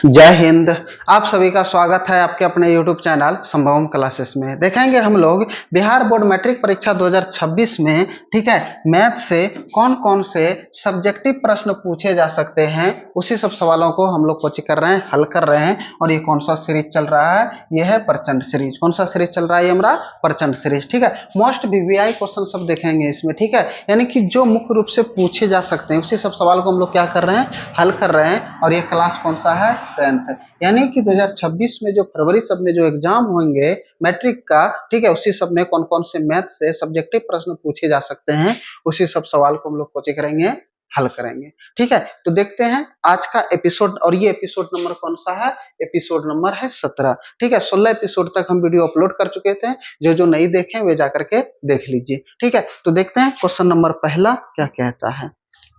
जय हिंद। आप सभी का स्वागत है आपके अपने YouTube चैनल संभवम क्लासेस में। देखेंगे हम लोग बिहार बोर्ड मैट्रिक परीक्षा 2026 में, ठीक है, मैथ से कौन कौन से सब्जेक्टिव प्रश्न पूछे जा सकते हैं, उसी सब सवालों को हम लोग कोचिंग कर रहे हैं, हल कर रहे हैं। और ये कौन सा सीरीज चल रहा है? यह है प्रचंड सीरीज। कौन सा सीरीज चल रहा है? ये हमारा प्रचंड सीरीज, ठीक है। मोस्ट वीवीआई क्वेश्चन सब देखेंगे इसमें, ठीक है, यानी कि जो मुख्य रूप से पूछे जा सकते हैं उसी सब सवाल को हम लोग क्या कर रहे हैं? हल कर रहे हैं। और ये क्लास कौन सा है? 10th। यानी कि 2026 में जो फरवरी सब में जो एग्जाम होंगे मैट्रिक का, ठीक है, उसी सब में कौन कौन से मैथ से सब्जेक्टिव प्रश्न पूछे जा सकते हैं, उसी सब सवाल को हम लोग कोचिंग करेंगे, हल करेंगे, ठीक है। तो देखते हैं आज का एपिसोड। और ये एपिसोड नंबर कौन सा है? एपिसोड नंबर है 17, ठीक है। 16 एपिसोड तक हम वीडियो अपलोड कर चुके थे, जो जो नहीं देखे वे जाकर के देख लीजिए, ठीक है। तो देखते हैं क्वेश्चन नंबर पहला क्या कहता है।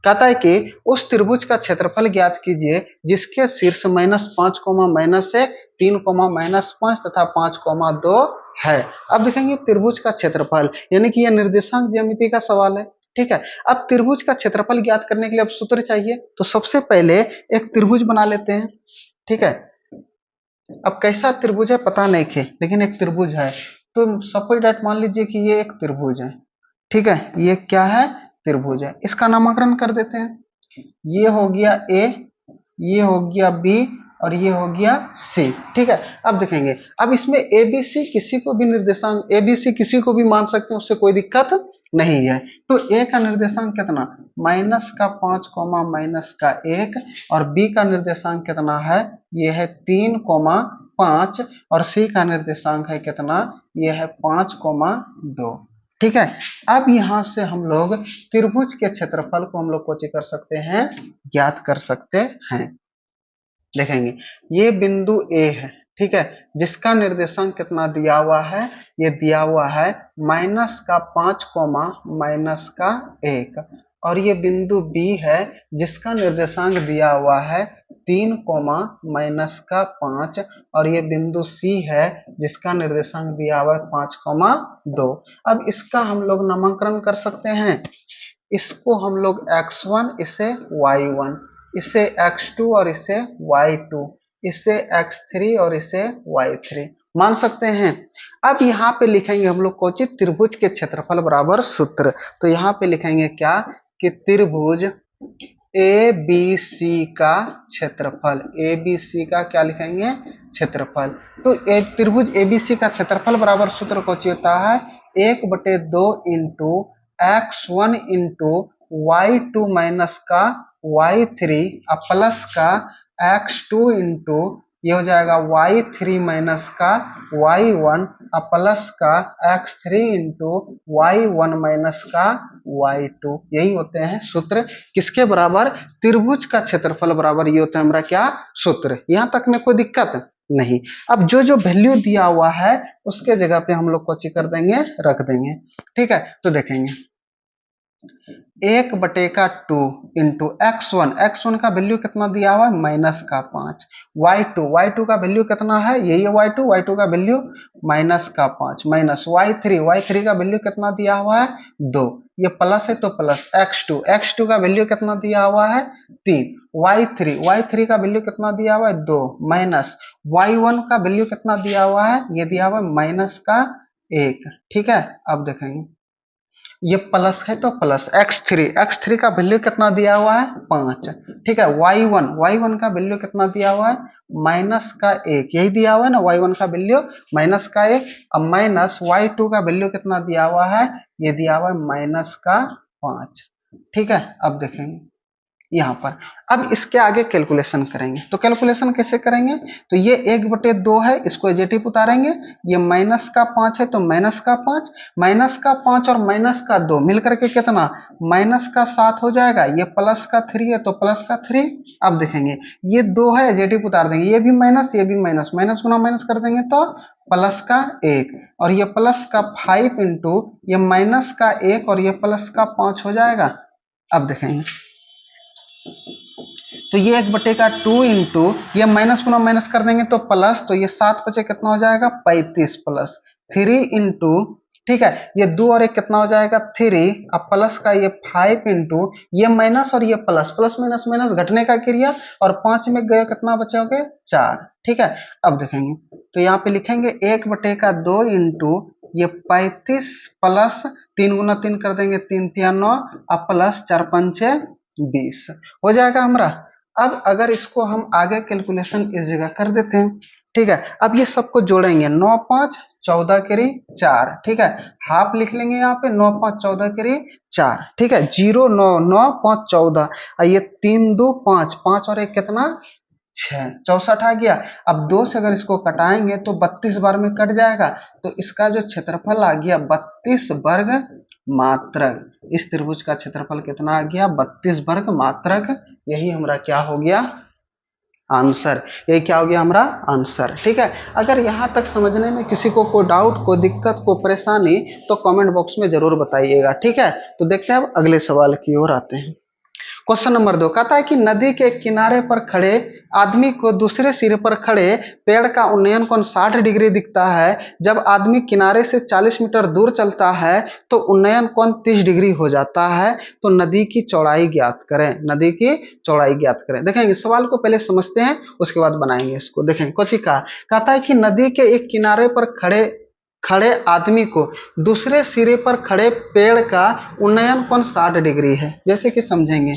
कहता है कि उस त्रिभुज का क्षेत्रफल ज्ञात कीजिए जिसके शीर्ष -5, -1, 3, -5 तथा 5, 2 है। अब देखेंगे त्रिभुज का क्षेत्रफल, यानी कि यह निर्देशांक ज्यामिति का सवाल है, ठीक है। अब त्रिभुज का क्षेत्रफल ज्ञात करने के लिए अब सूत्र चाहिए, तो सबसे पहले एक त्रिभुज बना लेते हैं, ठीक है। अब कैसा त्रिभुज है पता नहीं थे, लेकिन एक त्रिभुज है। तो सपोज दैट मान लीजिए कि ये एक त्रिभुज है, ठीक है। ये क्या है? त्रिभुज है। इसका नामकरण कर देते हैं। ये हो गया ए, ये हो गया बी और ये हो गया सी, ठीक है। अब देखेंगे, अब इसमें ए बी सी किसी को भी निर्देशांक ए बी सी किसी को भी मान सकते हैं, उससे कोई दिक्कत नहीं है। तो ए का निर्देशांक कितना? -5, -1 और बी का निर्देशांक कितना है? ये है 3, 5 और सी का निर्देशांक है कितना? ये है 5, 2, ठीक है। अब यहां से हम लोग त्रिभुज के क्षेत्रफल को हम लोग कोची कर सकते हैं, ज्ञात कर सकते हैं। देखेंगे ये बिंदु ए है, ठीक है, जिसका निर्देशांक कितना दिया हुआ है? ये दिया हुआ है -5, -1 और ये बिंदु बी है जिसका निर्देशांक दिया हुआ है 3, -5 और ये बिंदु सी है जिसका निर्देशांक दिया हुआ है 5, 2। अब इसका हम लोग नामकरण कर सकते हैं। इसको हम लोग x1, इसे y1, इसे x2 और इसे y2, इसे x3 और इसे y3 मान सकते हैं। अब यहाँ पे लिखेंगे हम लोग कोचित त्रिभुज के क्षेत्रफल बराबर सूत्र। तो यहाँ पे लिखेंगे क्या कि त्रिभुज ए बी सी का क्षेत्रफल, ए बी सी का क्या लिखेंगे? क्षेत्रफल। तो त्रिभुज ए बी सी का क्षेत्रफल बराबर सूत्र कोची होता है? 1/2 into x1 into y2 minus का y3 प्लस का x2 इंटू ये हो जाएगा y3 माइनस का y1 प्लस का x3 इंटू y1 माइनस का y2। यही होते हैं सूत्र। किसके बराबर? त्रिभुज का क्षेत्रफल बराबर ये होता है हमारा क्या? सूत्र। यहां तक में कोई दिक्कत नहीं। अब जो जो वैल्यू दिया हुआ है उसके जगह पे हम लोग कोची कर देंगे, रख देंगे, ठीक है। तो देखेंगे 1/2 इंटू x1 का वैल्यू कितना दिया हुआ है? -5। y2 का वैल्यू कितना है? यही है y2 का वैल्यू -5 माइनस y3 का वैल्यू कितना दिया हुआ है? 2। ये प्लस है तो प्लस x2 का वैल्यू कितना दिया हुआ है? 3। y3 का वैल्यू कितना दिया हुआ है? 2 माइनस y1 का वैल्यू कितना दिया हुआ है? ये दिया हुआ है -1, ठीक है। अब देखेंगे ये प्लस है तो प्लस x3 का वैल्यू कितना दिया हुआ है? 5, ठीक है। y1 का वैल्यू कितना दिया हुआ है? -1, यही दिया हुआ है ना, y1 का वैल्यू -1। अब माइनस y2 का वैल्यू कितना दिया हुआ है? ये दिया हुआ है -5, ठीक है। अब देखेंगे यहाँ पर, अब इसके आगे कैलकुलेशन करेंगे। तो कैलकुलेशन कैसे करेंगे? तो ये 1/2 है, इसको एजेटिव उतारेंगे। ये -5 है तो -5 और -2 मिलकर के कितना? -7 हो जाएगा। ये +3 है तो +3। अब देखेंगे ये 2 है, एजेटिव उतार देंगे। ये भी माइनस, ये भी माइनस, माइनस गुना माइनस कर देंगे तो +1 और ये +5 इंटू ये -1 और ये +5 हो जाएगा। अब देखेंगे तो ये 1/2 इंटू ये माइनस गुना माइनस कर देंगे तो प्लस, तो ये 7 बचे कितना हो जाएगा? 35 प्लस 3 इंटू ठीक है। ये 2 और 1 कितना हो जाएगा 3, अब प्लस का ये 5 इंटू ये माइनस और ये प्लस, प्लस माइनस माइनस घटने का क्रिया, और 5 में गए कितना बचोगे 4। ठीक है। अब देखेंगे तो यहाँ पे लिखेंगे 1/2 इंटू ये 35 प्लस 3 गुना 3 कर देंगे 3 तिया 9, अब प्लस 4 पंचे 20 हो जाएगा हमारा। अब अगर इसको हम आगे कैलकुलेशन इस जगह कर देते हैं, ठीक है। अब ये सबको जोड़ेंगे 9 5 14 करी 4, ठीक है। हाफ लिख लेंगे यहाँ पे 9 5 14 करी 4, ठीक है। 0 9 9 5 14, और ये 3 2 5 5 और 1 कितना 6, 64 आ गया। अब 2 से अगर इसको कटाएंगे तो 32 बार में कट जाएगा, तो इसका जो क्षेत्रफल आ गया 32 वर्ग मात्रक। इस त्रिभुज का क्षेत्रफल कितना आ गया 32 वर्ग मात्रक। यही हमारा क्या हो गया आंसर, यही क्या हो गया हमारा आंसर। ठीक है। अगर यहाँ तक समझने में किसी को कोई डाउट, कोई दिक्कत, कोई परेशानी, तो कमेंट बॉक्स में जरूर बताइएगा। ठीक है। तो देखते हैं अब अगले सवाल की ओर आते हैं। क्वेश्चन नंबर 2 कहता है कि नदी के किनारे पर खड़े आदमी को दूसरे सिरे पर खड़े पेड़ का उन्नयन कोण 60 डिग्री दिखता है। जब आदमी किनारे से 40 मीटर दूर चलता है तो उन्नयन कोण 30 डिग्री हो जाता है। तो नदी की चौड़ाई ज्ञात करें, नदी की चौड़ाई ज्ञात करें। देखेंगे सवाल को पहले समझते हैं, उसके बाद बनाएंगे इसको। देखेंगे कुछ कहता है कि नदी के एक किनारे पर खड़े आदमी को दूसरे सिरे पर खड़े पेड़ का उन्नयन कोण 60 डिग्री है। जैसे कि समझेंगे,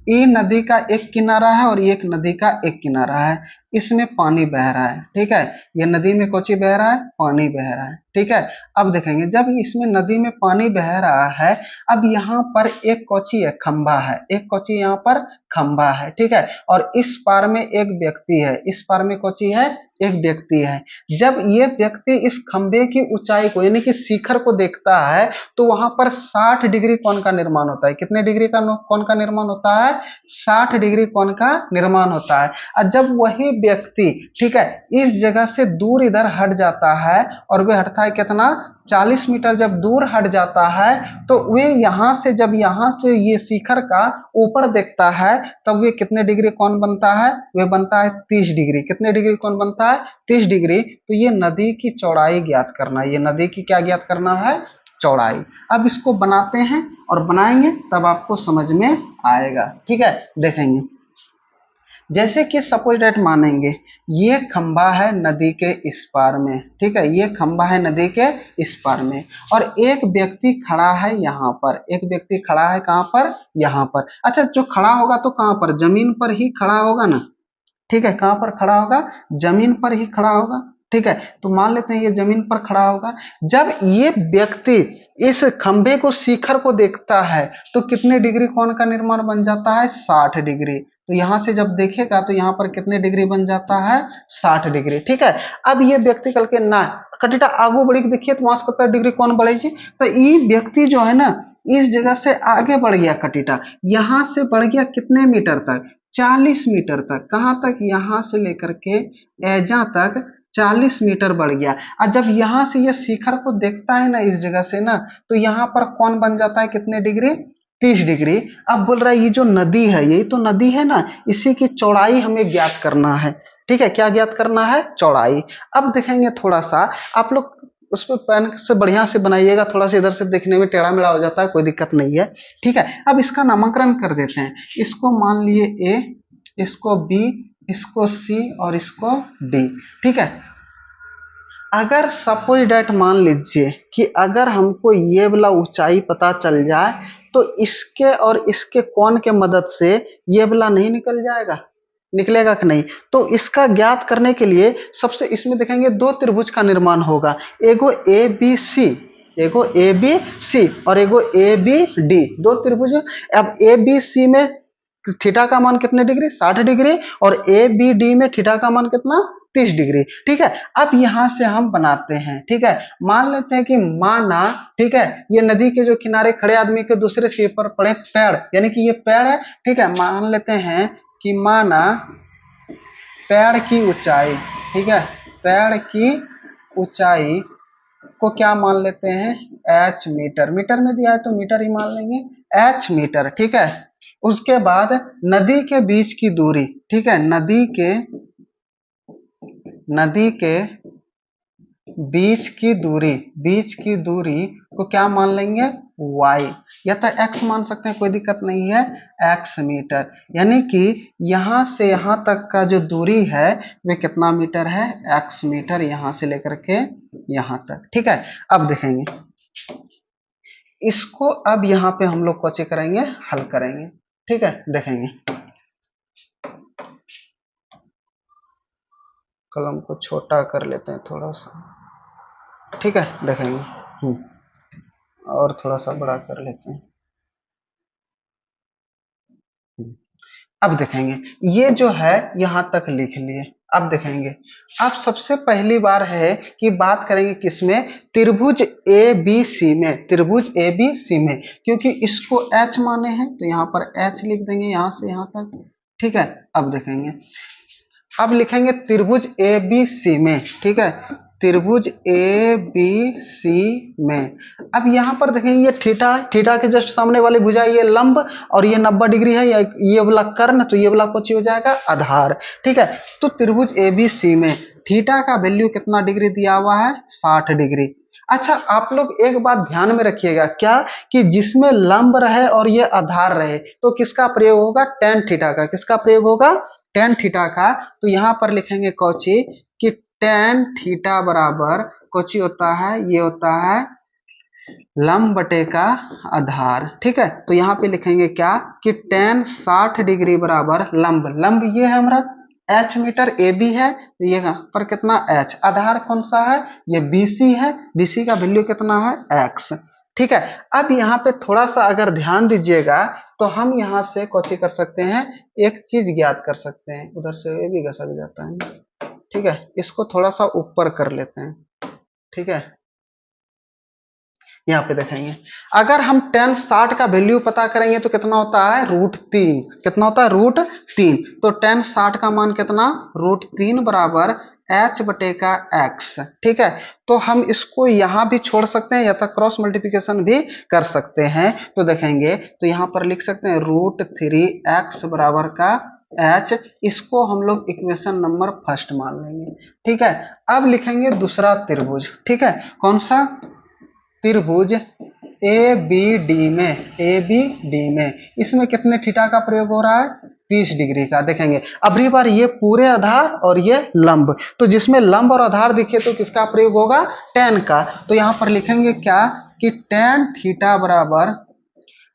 ये नदी का एक किनारा है और एक नदी का एक किनारा है, इसमें पानी बह रहा है। ठीक है। ये नदी में कोची बह रहा है, पानी बह रहा है। ठीक है। अब देखेंगे जब इसमें नदी में पानी बह रहा है, अब यहाँ पर एक कोची है, खंभा है, एक कोची यहाँ पर खंभा है। ठीक है। और इस पार में एक व्यक्ति है, इस पार में कोची है, एक व्यक्ति है। जब ये व्यक्ति इस खंभे की ऊंचाई को यानी कि शिखर को देखता है तो वहां पर 60 डिग्री कोण का निर्माण होता है। कितने डिग्री का कोण का निर्माण होता है, 60 डिग्री कोण का निर्माण होता है। और जब वही व्यक्ति, ठीक है, इस जगह से दूर इधर हट जाता है, और वह हटता है कितना 40 मीटर जब दूर हट जाता है, तो वे यहां से जब यहां से ये शिखर का ऊपर देखता है तब वे कितने डिग्री कोण बनता है, वे बनता है 30 डिग्री। कितने डिग्री कोण बनता है 30 डिग्री। तो ये नदी की चौड़ाई ज्ञात करना है, ये नदी की क्या ज्ञात करना है, चौड़ाई। अब इसको बनाते हैं और बनाएंगे तब आपको समझ में आएगा। ठीक है। देखेंगे जैसे कि सपोज डेट मानेंगे ये खंभा है नदी के इस पार में। ठीक है। ये खंभा है नदी के इस पार में, और एक व्यक्ति खड़ा है यहाँ पर, एक व्यक्ति खड़ा है कहाँ पर, यहाँ पर। अच्छा, जो खड़ा होगा तो कहाँ पर, जमीन पर ही खड़ा होगा ना। ठीक है। कहाँ पर खड़ा होगा, जमीन पर ही खड़ा होगा। ठीक है। तो मान लेते हैं ये जमीन पर खड़ा होगा। जब ये व्यक्ति इस खंभे को शिखर को देखता है तो कितने डिग्री कोण का निर्माण बन जाता है, 60 डिग्री। तो यहां से जब देखेगा तो यहाँ पर कितने डिग्री बन जाता है, 60 डिग्री। ठीक है। अब ये व्यक्ति कल के ना कटिटा आगू बढ़ी देखिए तो वहां से कितना डिग्री कोण बढ़े। तो ये व्यक्ति जो है ना इस जगह से आगे बढ़ गया, कटिटा यहां से बढ़ गया कितने मीटर तक, 40 मीटर तक। कहां तक, यहां से लेकर के एजा तक 40 मीटर बढ़ गया। और जब यहां से ये शिखर को देखता है ना इस जगह से ना, तो यहाँ पर कौन बन जाता है कितने डिग्री, 30 डिग्री। अब बोल रहा है ये जो नदी है, यही तो नदी है ना, इसी की चौड़ाई हमें ज्ञात करना है। ठीक है। क्या ज्ञात करना है, चौड़ाई। अब देखेंगे थोड़ा सा आप लोग उस पर पेन से बढ़िया से बनाइएगा, थोड़ा सा इधर से देखने में टेढ़ा मेढ़ा हो जाता है, कोई दिक्कत नहीं है। ठीक है। अब इसका नामकरण कर देते हैं। इसको मान लिए ए, इसको बी, इसको सी और इसको डी। ठीक है। अगर सपोज डेट मान लीजिए कि अगर हमको ये वाला ऊंचाई पता चल जाए तो इसके और इसके कोण के मदद से ये वाला नहीं निकल जाएगा, निकलेगा कि नहीं। तो इसका ज्ञात करने के लिए सबसे इसमें देखेंगे दो त्रिभुज का निर्माण होगा, एगो ए बी सी, एगो ए बी सी और एगो ए बी डी, दो त्रिभुज। अब ए बी सी में थीटा का मान कितने डिग्री, 60 डिग्री, और ए बी डी में थीटा का मान कितना, 30 डिग्री। ठीक है। अब यहां से हम बनाते हैं। ठीक है। मान लेते हैं कि माना, ठीक है, ये नदी के जो किनारे खड़े आदमी के दूसरे सिर पर पड़े पेड़, यानी कि ये पेड़ है। ठीक है। मान लेते हैं कि माना पेड़ की ऊंचाई, ठीक है, पेड़ की ऊंचाई को क्या मान लेते हैं, h मीटर। मीटर में दिया है तो मीटर ही मान लेंगे, h मीटर। ठीक है। उसके बाद नदी के बीच की दूरी, ठीक है, नदी के बीच की दूरी को क्या मान लेंगे, y, या तो x मान सकते हैं, कोई दिक्कत नहीं है, x मीटर। यानी कि यहां से यहां तक का जो दूरी है वे कितना मीटर है, x मीटर, यहां से लेकर के यहां तक। ठीक है, अब देखेंगे इसको, अब यहाँ पे हम लोग कोचे करेंगे, हल करेंगे। ठीक है, देखेंगे, कलम को छोटा कर लेते हैं थोड़ा सा। ठीक है, देखेंगे, और थोड़ा सा बड़ा कर लेते हैं। अब देखेंगे, ये जो है यहां तक लिख लिए। अब देखेंगे, अब सबसे पहली बार है कि बात करेंगे किसमें, त्रिभुज ए बी सी में, त्रिभुज ए बी सी में, क्योंकि इसको एच माने हैं तो यहाँ पर एच लिख देंगे यहां से यहां तक। ठीक है, अब देखेंगे, अब लिखेंगे त्रिभुज ए बी सी में। ठीक है, त्रिभुज ए बी सी में। अब यहाँ पर देखेंगे ये थीटा, थीटा के जस्ट सामने वाली भुजा ये लंब, और ये 90 डिग्री है, या ये वाला कर्ण, तो ये वाला कुछ हो जाएगा आधार। ठीक है, तो त्रिभुज ए बी सी में थीटा का वैल्यू कितना डिग्री दिया हुआ है, 60 डिग्री। अच्छा, आप लोग एक बात ध्यान में रखिएगा, क्या कि जिसमें लंब रहे और ये आधार रहे तो किसका प्रयोग होगा, टेन थीटा का। किसका प्रयोग होगा, टेन थीटा का। तो यहां पर लिखेंगे कौची कि टेन थीटा बराबर कौची होता है, ये होता है लंब बटे का आधार। ठीक है, तो यहाँ पे लिखेंगे क्या कि टेन 60 डिग्री बराबर लंब, लंब ये है हमारा h मीटर, ए बी है, तो ये पर कितना h, आधार कौन सा है, ये BC है, BC का वैल्यू कितना है, x। ठीक है, अब यहाँ पे थोड़ा सा अगर ध्यान दीजिएगा तो हम यहाँ से कौची कर सकते हैं, एक चीज ज्ञात कर सकते हैं। उधर से ये भी घसक जाता है। ठीक है, इसको थोड़ा सा ऊपर कर लेते हैं। ठीक है, यहाँ पे देखेंगे, अगर हम टेन 60 का वैल्यू पता करेंगे तो कितना होता है, √3। कितना होता है, √3। तो टेन 60 का मान कितना, √3 बराबर h बटे का x। ठीक है, तो हम इसको यहाँ भी छोड़ सकते हैं या तो क्रॉस मल्टीप्लिकेशन भी कर सकते हैं। तो देखेंगे, तो यहाँ पर लिख सकते हैं √3x बराबर का h, इसको हम लोग इक्वेशन नंबर फर्स्ट मान लेंगे। ठीक है, अब लिखेंगे दूसरा त्रिभुज। ठीक है, कौन सा, त्रिभुज ए बी डी में, ए बी डी में, इसमें कितने थीटा का प्रयोग हो रहा है, 30 डिग्री का। देखेंगे अबरी बार ये पूरे आधार और ये लंब, तो जिसमें लंब और आधार दिखे तो किसका प्रयोग होगा, टेन का। तो यहां पर लिखेंगे क्या कि टेन थीटा बराबर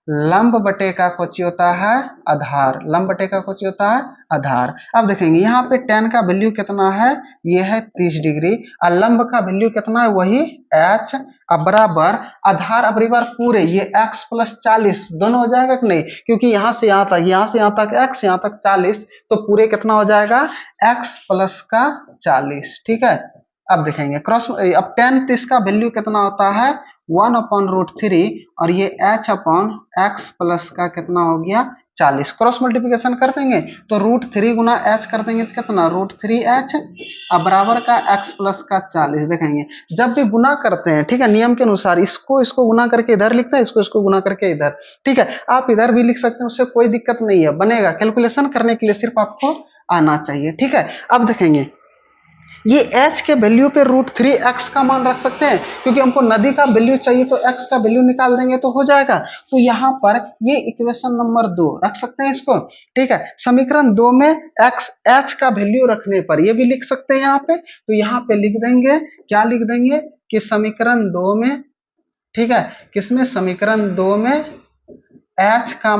लंब बटे का कोची होता है, आधार, लंब बटे का कोची होता है, आधार। अब देखेंगे यहाँ पे टेन का वैल्यू कितना है, ये है 30 डिग्री, और लंब का वैल्यू कितना है, वही h, अब बराबर आधार, अब बार पूरे ये x प्लस 40 दोनों हो जाएगा कि नहीं, क्योंकि यहाँ से यहाँ तक, यहाँ से यहाँ तक x, यहाँ तक 40, तो पूरे कितना हो जाएगा, x प्लस का 40। ठीक है, अब देखेंगे क्रॉस, अब टेन 30 का वैल्यू कितना होता है, 1/√3, और ये h अपॉन x प्लस का कितना हो गया, 40। क्रॉस मल्टीप्लिकेशन कर देंगे तो √3 गुना h कर देंगे तो कितना, √3h, अब बराबर का x प्लस का 40। देखेंगे जब भी गुना करते हैं, ठीक है, नियम के अनुसार इसको गुना करके इधर लिखते हैं, इसको गुना करके इधर। ठीक है, आप इधर भी लिख सकते हैं, उससे कोई दिक्कत नहीं है, बनेगा। कैलकुलेशन करने के लिए सिर्फ आपको आना चाहिए। ठीक है, अब देखेंगे ये h के वैल्यू पे √3x का मान रख सकते हैं, क्योंकि हमको नदी का वैल्यू चाहिए तो x का वैल्यू निकाल देंगे तो हो जाएगा। तो यहाँ पर ये इक्वेशन नंबर 2 रख सकते हैं इसको। ठीक है, समीकरण 2 में h का वैल्यू रखने पर ये भी लिख सकते हैं यहाँ पे, तो यहाँ पे लिख देंगे, क्या लिख देंगे कि समीकरण 2 में, ठीक है, किसमें, समीकरण 2 में h का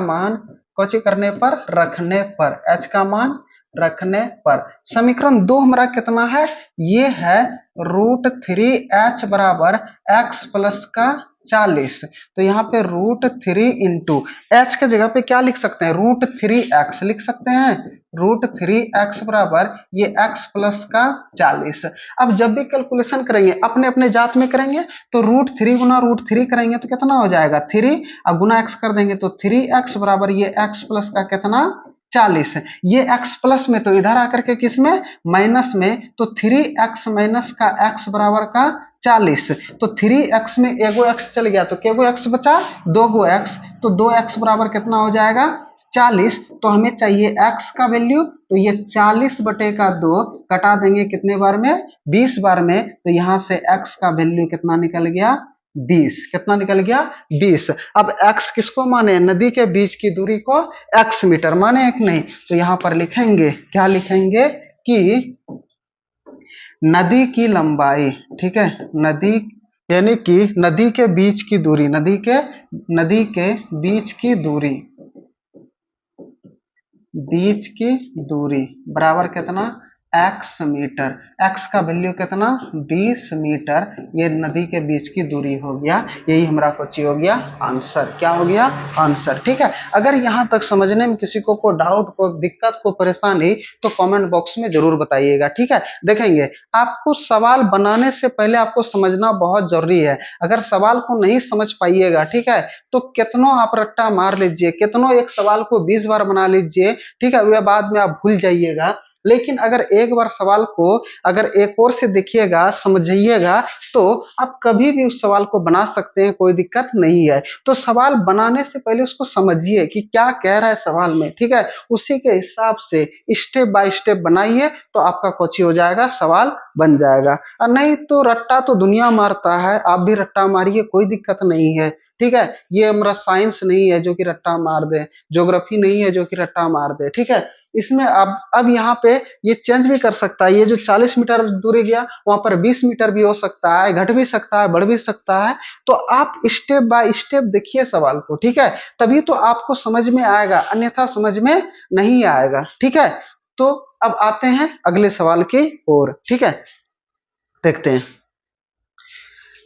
मान कोची करने पर, रखने पर, h का मान रखने पर, समीकरण 2 हमारा कितना है, ये है √3h बराबर x प्लस का 40। तो यहाँ पे √3 इंटू h के जगह पे क्या लिख सकते हैं, √3x लिख सकते हैं, √3x बराबर ये x प्लस का 40। अब जब भी कैलकुलेशन करेंगे अपने अपने जात में करेंगे, तो √3 गुना √3 करेंगे तो कितना हो जाएगा, 3, और गुना x कर देंगे तो 3x बराबर ये x प्लस का कितना, 40। ये x प्लस में तो इधर आकर के किस में, माइनस में, तो 3x माइनस का x बराबर का 40। तो 3x में एगो x चल गया तो केगो x बचा, 2 गो x, तो 2x बराबर कितना हो जाएगा, 40, तो हमें चाहिए x का वैल्यू, तो ये 40/2 कटा देंगे कितने बार में, 20 बार में, तो यहाँ से x का वैल्यू कितना निकल गया, 20। कितना निकल गया, 20। अब x किसको माने, नदी के बीच की दूरी को x मीटर माने एक नहीं, तो यहाँ पर लिखेंगे, क्या लिखेंगे कि नदी की लंबाई, ठीक है, नदी यानी कि नदी के बीच की दूरी, नदी के बीच की दूरी बराबर कितना, x मीटर। x का वैल्यू कितना, 20 मीटर, ये नदी के बीच की दूरी हो गया। यही हमारा क्वेश्चन हो गया आंसर। क्या हो गया, आंसर। ठीक है, अगर यहाँ तक समझने में किसी को डाउट, को दिक्कत, को परेशानी, तो कमेंट बॉक्स में जरूर बताइएगा। ठीक है, देखेंगे आपको सवाल बनाने से पहले आपको समझना बहुत जरूरी है। अगर सवाल को नहीं समझ पाइएगा, ठीक है, तो कितनों आप रट्टा मार लीजिए, कितनों एक सवाल को 20 बार बना लीजिए, ठीक है, वह बाद में आप भूल जाइएगा। लेकिन अगर एक बार सवाल को अगर एक और से देखिएगा, समझिएगा, तो आप कभी भी उस सवाल को बना सकते हैं, कोई दिक्कत नहीं है। तो सवाल बनाने से पहले उसको समझिए कि क्या कह रहा है सवाल में, ठीक है, उसी के हिसाब से स्टेप बाय स्टेप बनाइए, तो आपका क्वेश्चन हो जाएगा, सवाल बन जाएगा। और नहीं तो रट्टा तो दुनिया मारता है, आप भी रट्टा मारिए, कोई दिक्कत नहीं है। ठीक है, ये हमारा साइंस नहीं है जो कि रट्टा मार दे, ज्योग्राफी नहीं है जो कि रट्टा मार दे। ठीक है, इसमें अब यहाँ पे ये चेंज भी कर सकता है, ये जो 40 मीटर दूरी गया वहां पर 20 मीटर भी हो सकता है, घट भी सकता है, बढ़ भी सकता है। तो आप स्टेप बाय स्टेप देखिए सवाल को, ठीक है, तभी तो आपको समझ में आएगा, अन्यथा समझ में नहीं आएगा। ठीक है, तो अब आते हैं अगले सवाल की ओर। ठीक है, देखते हैं।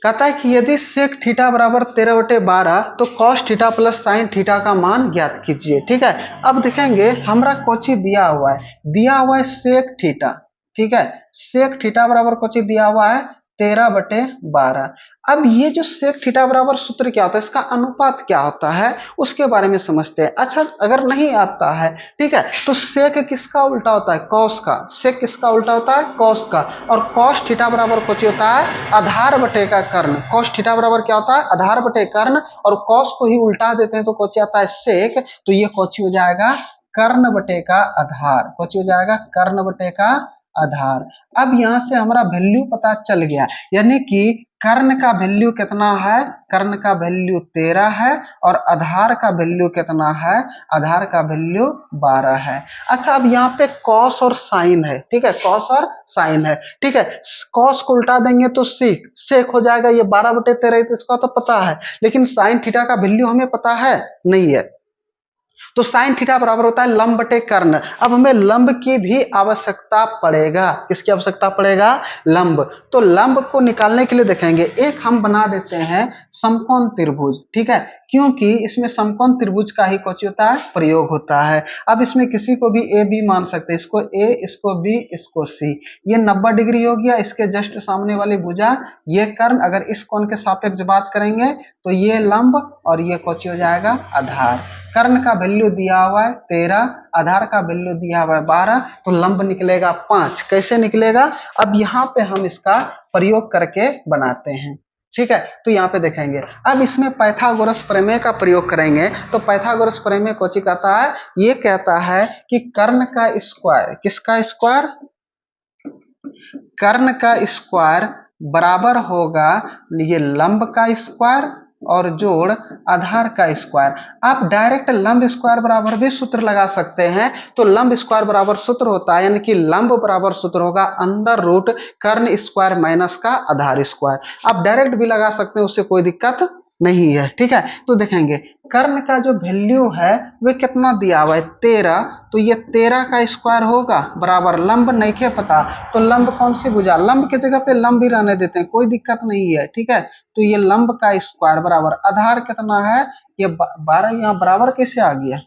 कहता है कि यदि सेक थीटा बराबर 13/12 तो cos theta plus sine theta का मान ज्ञात कीजिए। ठीक है, अब देखेंगे हमारा कोची दिया हुआ है सेक थीटा। ठीक है, सेक थीटा बराबर कोची दिया हुआ है 13/12। अब ये जो सेक थीटा बराबर सूत्र क्या होता है, इसका अनुपात क्या होता है, उसके बारे में समझते हैं। अच्छा, अगर नहीं आता है, ठीक है, तो सेक किसका उल्टा होता है, कॉस का। सेक किसका उल्टा होता है, कॉस का। और कॉस थीटा बराबर कुछ होता है आधार बटे का कर्ण। कॉस थीटा बराबर क्या होता है, आधार बटे कर्ण, और कॉस को ही उल्टा देते हैं तो कोची आता है सेक, तो ये कोची हो जाएगा कर्ण बटे का आधार। कोची हो जाएगा कर्ण बटे का आधार। अब यहां से हमारा वैल्यू पता चल गया, यानी कि कर्ण का वैल्यू कितना है, कर्ण का वैल्यू 13 है, और आधार का वैल्यू कितना है, आधार का वैल्यू 12 है। अच्छा, अब यहाँ पे कॉस और साइन है, ठीक है, कॉस और साइन है। ठीक है, कॉस को उल्टा देंगे तो सेक, सेक हो जाएगा ये 12/13, तो इसका तो पता है, लेकिन साइन थीटा का वैल्यू हमें पता है नहीं है, तो साइन थीटा बराबर होता है लंब बटे कर्ण। अब हमें लंब की भी आवश्यकता पड़ेगा, किसकी आवश्यकता पड़ेगा, लंब। तो लंब को निकालने के लिए देखेंगे, एक हम बना देते हैं समकोण त्रिभुज। ठीक है, क्योंकि इसमें समकोण त्रिभुज का ही कुछ होता है, प्रयोग होता है। अब इसमें किसी को भी ए बी मान सकते हैं, इसको ए, इसको बी, इसको सी। ये 90 डिग्री हो गया, इसके जस्ट सामने वाली भुजा, ये कर्ण। अगर इस कोण के सापेक्ष बात करेंगे तो ये लंब, और ये कुछ हो जाएगा आधार। कर्ण का वैल्यू दिया हुआ है 13, आधार का वैल्यू दिया हुआ है 12, तो लंब निकलेगा 5। कैसे निकलेगा, अब यहाँ पे हम इसका प्रयोग करके बनाते हैं। ठीक है, तो यहाँ पे देखेंगे, अब इसमें पाइथागोरस प्रमेय का प्रयोग करेंगे। तो पाइथागोरस प्रमेय कोची कहता है, ये कहता है कि कर्ण का स्क्वायर, किसका स्क्वायर, कर्ण का स्क्वायर बराबर होगा ये लंब का स्क्वायर और जोड़ आधार का स्क्वायर। आप डायरेक्ट लंब स्क्वायर बराबर भी सूत्र लगा सकते हैं। तो लंब स्क्वायर बराबर सूत्र होता है, यानी कि लंब बराबर सूत्र होगा अंडर रूट कर्ण स्क्वायर माइनस का आधार स्क्वायर। आप डायरेक्ट भी लगा सकते हैं, उससे कोई दिक्कत नहीं है। ठीक है, तो देखेंगे कर्ण का जो वैल्यू है वे कितना दिया हुआ है 13, तो ये 13 का स्क्वायर होगा बराबर लंब नहीं के पता, तो लंब कौन सी भुजा, लंब की जगह पे लंब भी रहने देते हैं, कोई दिक्कत नहीं है। ठीक है, तो ये लंब का स्क्वायर बराबर आधार कितना है, ये 12, यहाँ बराबर कैसे आ गया,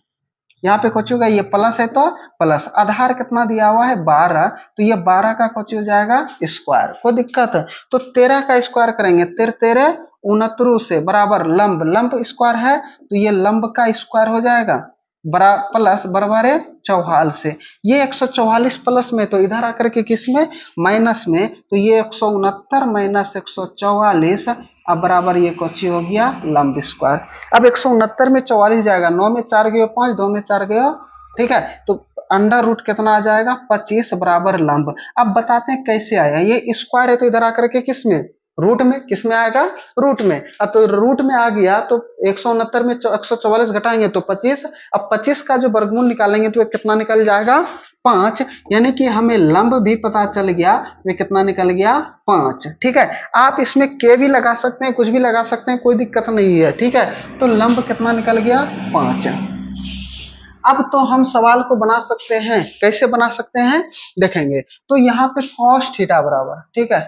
यहाँ पे कुछ होगा, ये प्लस है तो प्लस, आधार कितना दिया हुआ है 12, तो ये 12 का कुछ हो जाएगा स्क्वायर, कोई दिक्कत है। तो 13 का स्क्वायर करेंगे, 13 69 से बराबर लंब, लंब स्क्वायर है तो ये लंब का स्क्वायर हो जाएगा। बरा प्लस बराबर है 44 से। ये 144 प्लस में तो इधर आकर के किस में माइनस में, तो ये 169 माइनस 144 अब बराबर ये कोची हो गया लंब स्क्वायर। अब 169 में 44 जाएगा, 9 में 4 गए 5, 2 में 4 गए, ठीक है, तो अंडर रूट कितना आ जाएगा 25 बराबर लंब। अब बताते हैं कैसे आया, ये स्क्वायर है तो इधर आकर के किस में रूट में, किस में आएगा रूट में। अब तो रूट में आ गया तो 169 में 144 घटाएंगे तो 25। अब 25 का जो वर्गमूल निकालेंगे तो कितना निकल जाएगा 5, यानी कि हमें लंब भी पता चल गया, वे कितना निकल गया 5। ठीक है, आप इसमें के भी लगा सकते हैं, कुछ भी लगा सकते हैं, कोई दिक्कत नहीं है। ठीक है, तो लंब कितना निकल गया 5। अब तो हम सवाल को बना सकते हैं, कैसे बना सकते हैं देखेंगे। तो यहाँ पे cos थीटा बराबर, ठीक है,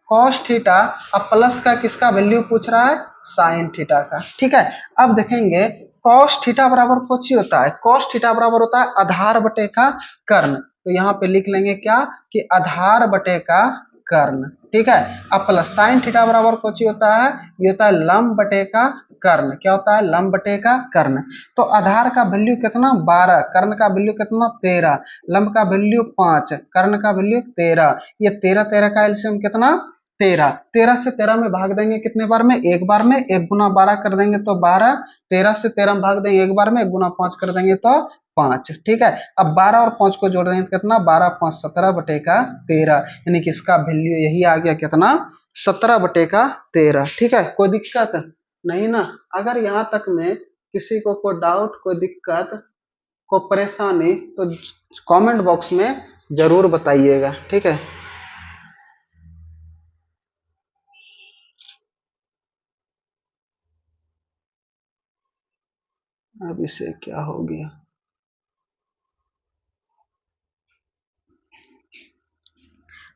cos थीटा, अब प्लस का किसका वैल्यू पूछ रहा है sin थीटा का। ठीक है, अब देखेंगे cos थीटा बराबर कुछ होता है, cos थीटा बराबर होता है आधार बटे का कर्ण। तो यहाँ पे लिख लेंगे क्या कि आधार बटे का कर्ण। ठीक है, अब प्लस sin थीटा बराबर कुछ होता है, ये होता है लंब बटे का कर्ण। क्या होता है लंब बटे का कर्ण। तो आधार का वैल्यू कितना 12, कर्ण का वैल्यू कितना 13, लंब का वैल्यू 5, कर्ण का वैल्यू 13। ये 13 13 का एलसीएम कितना 13, 13 से 13 में भाग देंगे कितने बार में, एक बार में, 1 गुना 12 कर देंगे तो 12, 13 से 13 में भाग देंगे एक बार में, 1 गुना 5 कर देंगे तो 5। ठीक है, अब 12 और 5 को जोड़ देंगे तो कितना 12 5 17 बटे का 13, यानी कि इसका वैल्यू यही आ गया कितना 17 बटे का 13। ठीक है, कोई दिक्कत नहीं ना। अगर यहाँ तक में किसी को कोई डाउट, कोई दिक्कत, कोई परेशानी तो कमेंट बॉक्स में जरूर बताइएगा। ठीक है, अब इसे क्या हो गया,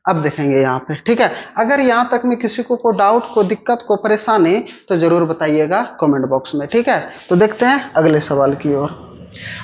अब देखेंगे यहाँ पे। ठीक है, अगर यहाँ तक में किसी को डाउट, को दिक्कत, को परेशानी तो जरूर बताइएगा कमेंट बॉक्स में। ठीक है, तो देखते हैं अगले सवाल की ओर।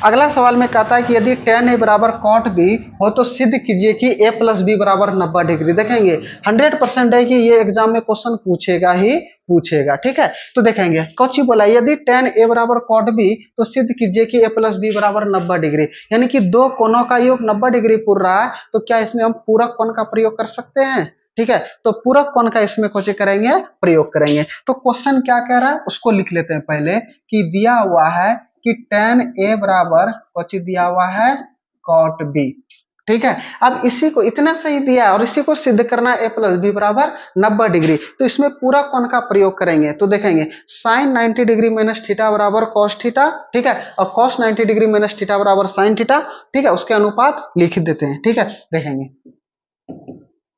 अगला सवाल में कहता है कि यदि tan a बराबर cot b हो तो सिद्ध कीजिए कि a प्लस बी बराबर 90 डिग्री। देखेंगे 100% है कि ये एग्जाम में क्वेश्चन पूछेगा ही पूछेगा। ठीक है, तो देखेंगे कौची बोला, यदि tan a बराबर cot b तो सिद्ध कीजिए कि a प्लस बी बराबर 90 डिग्री, यानी कि दो कोणों का योग 90 डिग्री पूर रहा है, तो क्या इसमें हम पूरक कोण का प्रयोग कर सकते हैं। ठीक है, तो पूरक कोण का इसमें कोचे करेंगे प्रयोग करेंगे। तो क्वेश्चन क्या कह रहा है उसको लिख लेते हैं पहले, कि दिया हुआ है कि tan a बराबर कुछ दिया हुआ है cot b। ठीक है, अब इसी को इतना सही दिया है और इसी को सिद्ध करना a प्लस बी बराबर 90 डिग्री, तो इसमें पूरा कोण का प्रयोग करेंगे। तो देखेंगे sin 90 डिग्री माइनस थीटा बराबर cos थीटा। ठीक है, और cos 90 डिग्री माइनस थीटा बराबर sin थीटा। ठीक है, उसके अनुपात लिख देते हैं। ठीक है, देखेंगे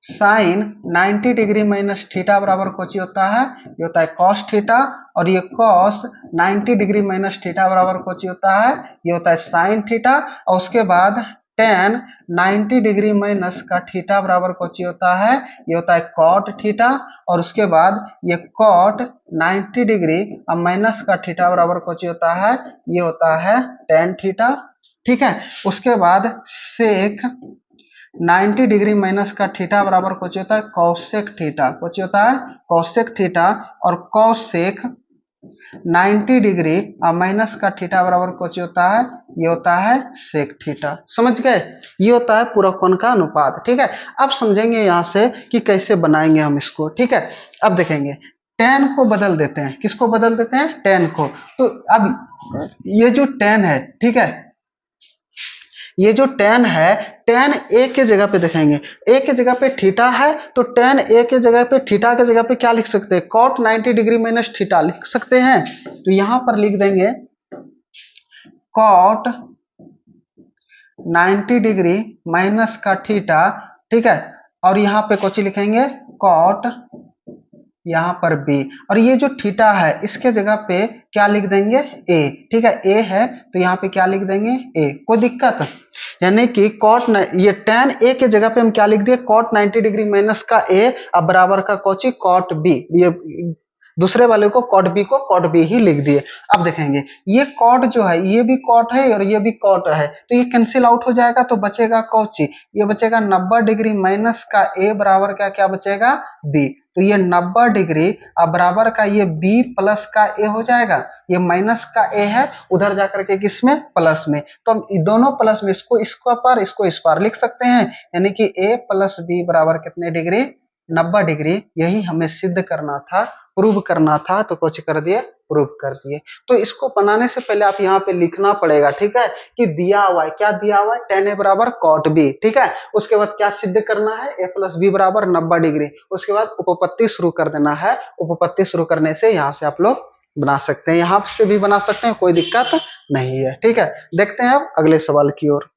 साइन 90 डिग्री माइनस थीटा बराबर कुछ होता है, ये होता है कॉस थीटा, और ये कॉस 90 डिग्री माइनस थीटा बराबर कुछ होता है, ये होता है साइन थीटा। और उसके बाद टेन 90 डिग्री माइनस का थीटा बराबर कुछ होता है, ये होता है कॉट थीटा। और उसके बाद ये कॉट 90 डिग्री और माइनस का थीटा बराबर कुछ होता है, ये होता है टेन थीटा। ठीक है, उसके बाद सेक 90 डिग्री माइनस का थीटा बराबर कुछ होता है कौसेक थीटा। कुछ होता है कौसेक थीटा, और कौसेक 90 डिग्री और माइनस का थीटा बराबर कुछ होता है, ये होता है सेक थीटा। समझ गए, ये होता है पूरक कोण का अनुपात। ठीक है, अब समझेंगे यहाँ से कि कैसे बनाएंगे हम इसको। ठीक है, अब देखेंगे tan को बदल देते हैं, किसको बदल देते हैं tan को। तो अब ये जो tan है, ठीक है, ये जो tan है, tan a के जगह पे देखेंगे, a के जगह पे थीटा है, तो tan a के जगह पे थीटा के जगह पे क्या लिख सकते हैं cot 90 डिग्री माइनस थीटा लिख सकते हैं। तो यहां पर लिख देंगे cot 90 डिग्री माइनस का थीटा। ठीक है, और यहाँ पे कुछ लिखेंगे cot यहाँ पर b, और ये जो थीटा है इसके जगह पे क्या लिख देंगे a। ठीक है, a है तो यहाँ पे क्या लिख देंगे a। कोई दिक्कत, यानी कि cot, ये tan a के जगह पे हम क्या लिख दिए cot 90 डिग्री माइनस का a अब बराबर का कोची cot b। ये दूसरे वाले को कॉट बी को कॉट बी ही लिख दिए। अब देखेंगे ये कॉट जो है ये भी कॉट है और ये भी कॉट है, तो ये कैंसिल आउट हो जाएगा, तो बचेगा कौची, ये बचेगा 90 डिग्री माइनस का ए बराबर का क्या बचेगा, बी। तो ये 90 डिग्री अब बराबर का ये बी प्लस का ए हो जाएगा, ये माइनस का ए है उधर जाकर के किसमें, प्लस में, तो हम दोनों प्लस में इसको इस पर इसको इस पर लिख सकते हैं, यानी कि ए प्लस बी बराबर कितने डिग्री, 90 डिग्री। यही हमें सिद्ध करना था, प्रूव करना था, तो कुछ कर दिए, प्रूव कर दिए। तो इसको बनाने से पहले आप यहाँ पे लिखना पड़ेगा, ठीक है, कि दिया हुआ है, क्या दिया हुआ है, tan a बराबर cot b, ठीक है। उसके बाद क्या सिद्ध करना है, a प्लस बी बराबर 90 डिग्री, उसके बाद उपपत्ति शुरू कर देना है। उपपत्ति शुरू करने से यहाँ से आप लोग बना सकते हैं, यहाँ से भी बना सकते हैं, कोई दिक्कत नहीं है, ठीक है। देखते हैं अब अगले सवाल की ओर।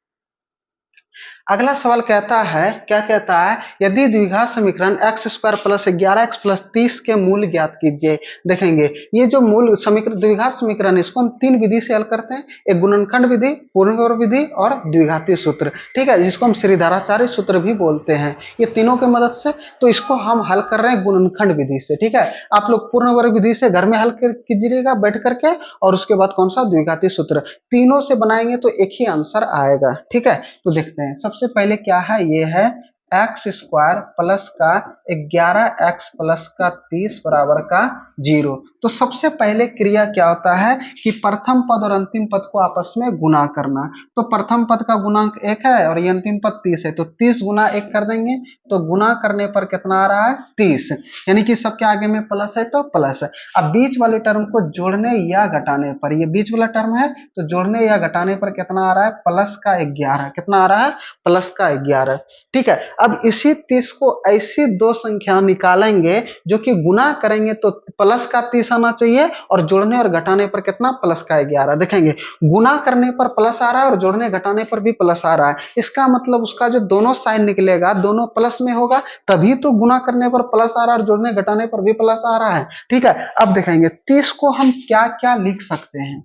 अगला सवाल कहता है, क्या कहता है, यदि द्विघात समीकरण x square plus 11x plus 30 के मूल ज्ञात कीजिए। देखेंगे ये जो मूल समीकरण द्विघात समीकरण है इसको हम तीन विधि से हल करते हैं, एक गुणनखंड विधि, पूर्णवर्ग विधि और द्विघाती सूत्र, ठीक है, जिसको हम श्रीधराचार्य सूत्र भी बोलते हैं, ये तीनों की मदद से। तो इसको हम हल कर रहे हैं गुणनखंड विधि से, ठीक है। आप लोग पूर्णवर्ग विधि से घर में हल कीजिएगा बैठ करके, और उसके बाद कौन सा, द्विघाती सूत्र, तीनों से बनाएंगे तो एक ही आंसर आएगा, ठीक है। तो देखते हैं सबसे पहले क्या है, ये है एक्स स्क्वायर प्लस का 11x प्लस का 30 बराबर का 0। तो सबसे पहले क्रिया क्या होता है कि प्रथम पद और अंतिम पद को आपस में गुना करना। तो प्रथम पद का गुणांक 1 है और ये अंतिम पद 30 है, तो 30 गुना 1 कर देंगे, तो गुना करने पर कितना आ रहा है, 30, यानी कि सबके आगे में प्लस है तो प्लस है। अब बीच वाले टर्म को जोड़ने या घटाने पर, ये बीच वाला टर्म है तो जोड़ने या घटाने पर कितना आ रहा है, प्लस का 11, कितना आ रहा है, प्लस का 11, ठीक है। अब इसी 30 को ऐसी दो संख्या निकालेंगे जो कि गुना करेंगे तो प्लस का 30 आना चाहिए, और जोड़ने और घटाने पर कितना, प्लस का 11। देखेंगे गुना करने पर प्लस आ रहा है और जोड़ने घटाने पर भी प्लस आ रहा है, इसका मतलब उसका जो दोनों साइन निकलेगा दोनों प्लस में होगा, तभी तो गुना करने पर प्लस आ रहा है और जोड़ने घटाने पर भी प्लस आ रहा है, ठीक है। अब देखेंगे 30 को हम क्या क्या लिख सकते हैं।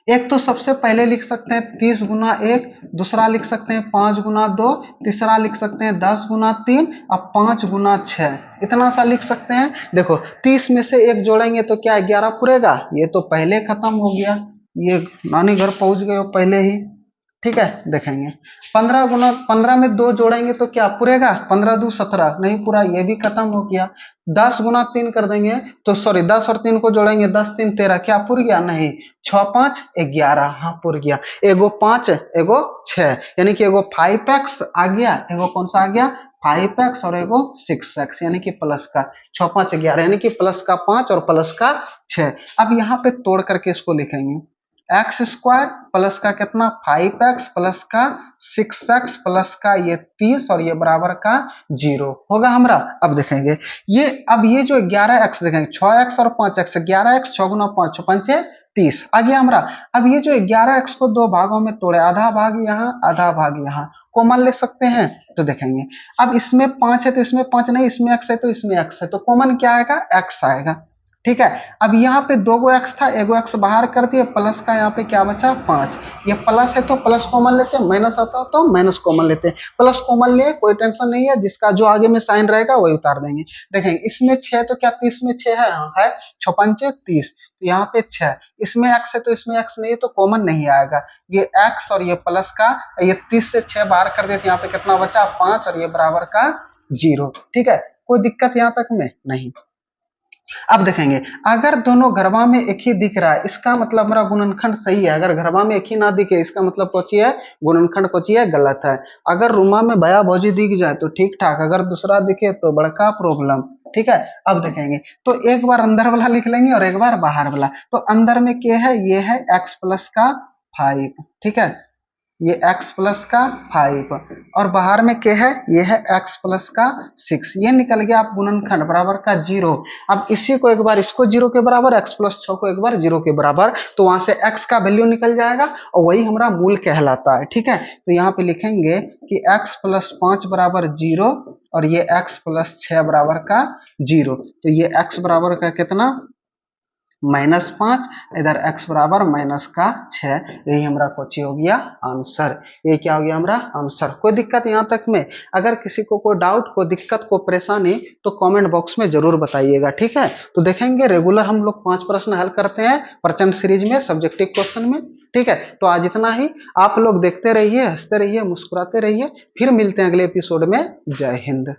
एक तो सबसे पहले लिख सकते हैं 30 गुना 1, दूसरा लिख सकते हैं 5 गुना 2, तीसरा लिख सकते हैं 10 गुना 3, अब 5 गुना 6, इतना सा लिख सकते हैं। देखो 30 में से एक जोड़ेंगे तो क्या 11 पूरेगा, ये तो पहले खत्म हो गया, ये नानी घर पहुंच गए हो पहले ही, ठीक है। देखेंगे 15 गुना 15 में 2 जोड़ेंगे तो क्या पूरेगा, 15 2 17, नहीं पूरा, ये भी खत्म हो गया। 10 गुना 3 कर देंगे तो सॉरी 10 और 3 को जोड़ेंगे 10 3 13, क्या पूर गया, नहीं, 6 5 11, हाँ पूर गया। एगो 5 एगो 6, यानी कि एगो 5x आ गया, एगो कौन सा आ गया, 5x, और एगो 6x, यानी कि प्लस का 6 5 11, यानी कि प्लस का 5 और प्लस का 6। अब यहाँ पे तोड़ करके इसको लिखेंगे, एक्स स्क्वायर प्लस का कितना 5x प्लस का 6x प्लस का ये 30 और ये बराबर का 0 होगा हमारा। अब देखेंगे ये, अब ये जो 11x देखेंगे 6x और 5x, 11x 6 गुना 5 6 5 30 आ गया हमारा। अब ये जो 11x को दो भागों में तोड़े, आधा भाग यहाँ आधा भाग यहाँ, कॉमन ले सकते हैं, तो देखेंगे अब इसमें 5 है तो इसमें 5 नहीं, इसमें x है तो इसमें x है, तो कॉमन क्या आएगा, x आएगा, ठीक है। अब यहाँ पे 2 गो एक्स था, एगो एक्स बाहर कर दिए, प्लस का यहाँ पे क्या बचा 5, ये प्लस है तो प्लस कॉमन लेते हैं, माइनस आता हो तो माइनस कॉमन लेते हैं, प्लस कॉमन लिए कोई टेंशन नहीं है, जिसका जो आगे में साइन रहेगा वही उतार देंगे। देखेंगे इसमें 6 तो क्या 30 में 6 है, हाँ है, 6 5 30, तो यहाँ पे 6, इसमें x है तो इसमें x नहीं है तो कॉमन नहीं आएगा, ये x और ये प्लस का, ये 30 से 6 बाहर कर देते, यहाँ पे कितना बचा 5 और ये बराबर का 0, ठीक है। कोई दिक्कत यहाँ तक में नहीं। अब देखेंगे अगर दोनों घरवा में एक ही दिख रहा है, इसका मतलब हमारा गुणनखंड सही है, अगर घरवा में एक ही ना दिखे इसका मतलब कोची है, गुणनखंड कोची है, गलत है। अगर रूमा में भया भौजी दिख जाए तो ठीक ठाक, अगर दूसरा दिखे तो बड़का प्रॉब्लम, ठीक है। अब देखेंगे तो एक बार अंदर वाला लिख लेंगे और एक बार बाहर वाला। तो अंदर में क्या है, ये है x प्लस का 5, ठीक है, ये x प्लस का 5, और बाहर में क्या है, ये है x प्लस का 6, ये निकल गया आप गुणनखंड बराबर का 0। अब इसी को एक बार इसको 0 के बराबर, x प्लस 6 को एक बार 0 के बराबर, तो वहां से x का वैल्यू निकल जाएगा और वही हमारा मूल कहलाता है, ठीक है। तो यहाँ पे लिखेंगे कि x प्लस 5 बराबर 0 और ये x प्लस 6 बराबर का 0, तो ये x बराबर का कितना -5, इधर x बराबर -6, यही हमारा कोची हो गया आंसर। ये क्या हो गया हमारा आंसर। कोई दिक्कत यहाँ तक में? अगर किसी को कोई डाउट, कोई दिक्कत, कोई परेशानी तो कमेंट बॉक्स में जरूर बताइएगा, ठीक है। तो देखेंगे रेगुलर हम लोग 5 प्रश्न हल करते हैं प्रचंड सीरीज में, सब्जेक्टिव क्वेश्चन में, ठीक है। तो आज इतना ही। आप लोग देखते रहिए, हंसते रहिए, मुस्कुराते रहिए। फिर मिलते हैं अगले एपिसोड में। जय हिंद।